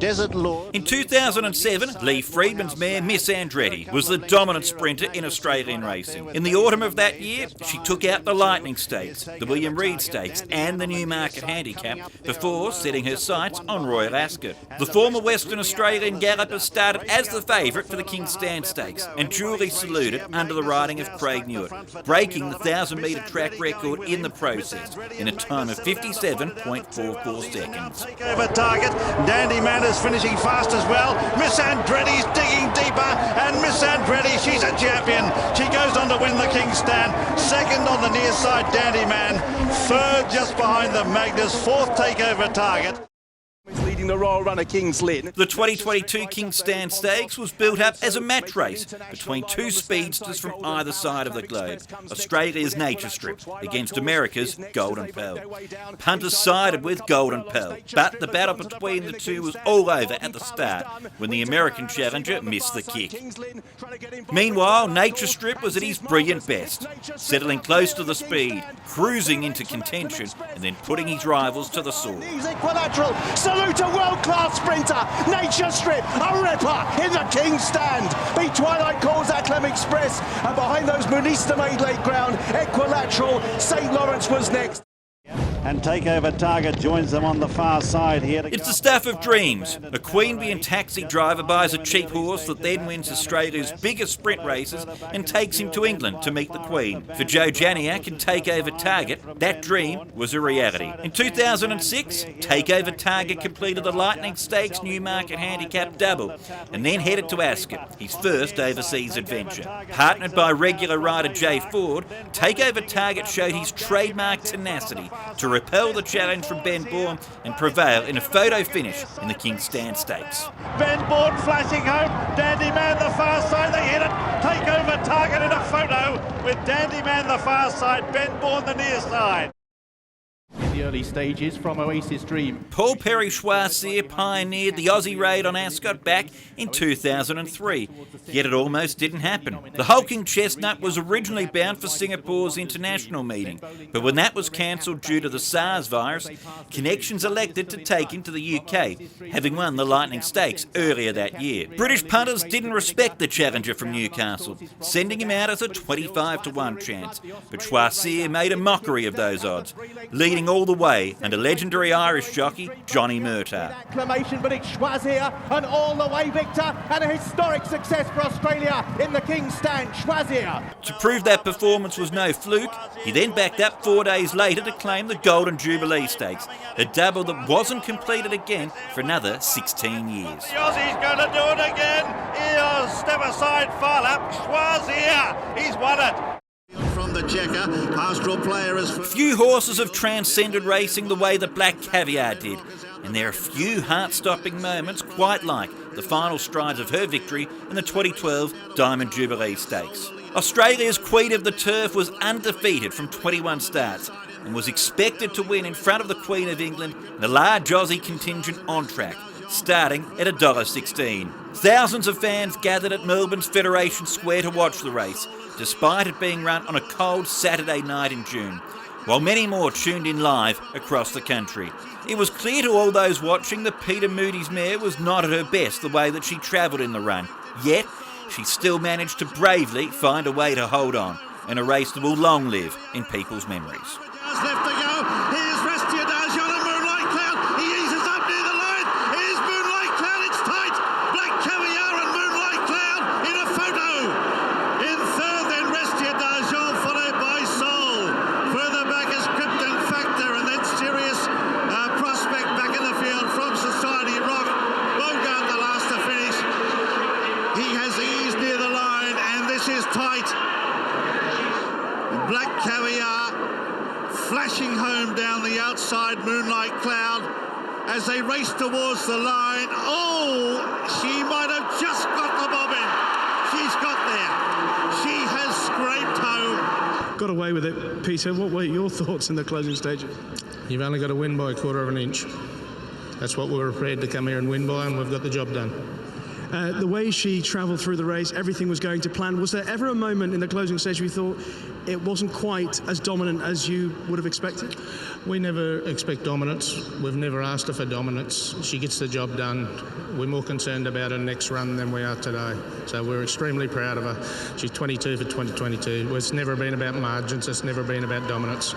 Desert Lord. In 2007, Lee Freedman's mare Miss Andretti was the dominant sprinter in Australian racing. In the autumn of that year, she took out the Lightning Stakes, the William Reid Stakes and the Newmarket Handicap before setting her sights on Royal Ascot. The former Western Australian galloper started as the favourite for the King's Stand Stakes and duly saluted under the riding of Craig Newitt, breaking the 1,000-metre track record in the process in a time of 57.44 seconds. Takeover target. Dandy Man is finishing fast as well. Miss Andretti's digging deeper, and Miss Andretti, she's a champion. She goes on to win the King's Stand. Second on the near side, Dandy Man. Third just behind the Magnus. Fourth takeover target. Leading the Royal Runner King's Lynn. The 2022 King's Stand Stakes was built up as a match race between two speedsters from either side of the globe. Australia's Nature Strip against America's Golden Pearl. Punters sided with Golden Pearl, but the battle between the two was all over at the start when the American challenger missed the kick. Meanwhile, Nature Strip was at his brilliant best, settling close to the speed, cruising into contention and then putting his rivals to the sword. Equilateral. Salute a world-class sprinter, Nature Strip, a ripper in the King's Stand. Beat Twilight Calls, Acclam Express, and behind those Munista made late ground, Equilateral, St Lawrence was next. And takeover target joins them on the far side here. It's the stuff of dreams. A Queanbeyan taxi driver buys a cheap horse that then wins Australia's biggest sprint races and takes him to England to meet the Queen. For Joe Janiak and Takeover Target, that dream was a reality. In 2006, Takeover Target completed the Lightning Stakes Newmarket Handicap Double and then headed to Ascot, his first overseas adventure. Partnered by regular rider Jay Ford, Takeover Target showed his trademark tenacity to repel the challenge from Ben Bourne and prevail in a photo finish in the King's Stand Stakes. Ben Bourne flashing home. Dandy Man the far side, they hit it. Takeover target in a photo with Dandy Man the far side, Ben Bourne the near side. In the early stages from Oasis Dream. Paul Perry-Choisir pioneered the Aussie raid on Ascot back in 2003, yet it almost didn't happen. The hulking chestnut was originally bound for Singapore's international meeting, but when that was cancelled due to the SARS virus, Connections elected to take him to the UK, having won the Lightning Stakes earlier that year. British punters didn't respect the challenger from Newcastle, sending him out as a 25-1 chance, but Choisir made a mockery of those odds, leading all the way under legendary Irish jockey Johnny Murtagh. Acclamation, but it's Choisir, an all-the-way victor and a historic success for Australia in the King's Stand. Choisir. To prove that performance was no fluke, he then backed up 4 days later to claim the Golden Jubilee Stakes, a double that wasn't completed again for another 16 years. The Aussie's going to do it again. Here's step aside, far up. Choisir, he's won it. From the checker, Pastoral Player is... Few horses have transcended racing the way that Black Caviar did, and there are few heart-stopping moments quite like the final strides of her victory in the 2012 Diamond Jubilee Stakes. Australia's Queen of the Turf was undefeated from 21 starts and was expected to win in front of the Queen of England and a large Aussie contingent on track, starting at $1.16. Thousands of fans gathered at Melbourne's Federation Square to watch the race, despite it being run on a cold Saturday night in June, while many more tuned in live across the country. It was clear to all those watching that Peter Moody's mare was not at her best the way that she travelled in the run, yet she still managed to bravely find a way to hold on, in a race that will long live in people's memories. Left to go. Here's Restia Dajon and Moonlight Cloud. He eases up near the line. Here's Moonlight Cloud. It's tight. Black Caviar and Moonlight Cloud in a photo. In third, then Restia Dajon, followed by Soul. Further back is Krypton Factor, and then Sirius Prospect back in the field from Society Rock. Bogart the last to finish. He has eased near the line, and this is tight. Black Caviar flashing home down the outside, Moonlight Cloud, as they race towards the line. Oh, she might have just got the bobbin. She's got there. She has scraped home. Got away with it. Peter, what were your thoughts in the closing stages? You've only got to win by a quarter of an inch. That's what we were prepared to come here and win by, and we've got the job done. The way she travelled through the race, everything was going to plan. Was there ever a moment in the closing stage where you thought it wasn't quite as dominant as you would have expected? We never expect dominance. We've never asked her for dominance. She gets the job done. We're more concerned about her next run than we are today. So we're extremely proud of her. She's 22 for 2022. It's never been about margins. It's never been about dominance.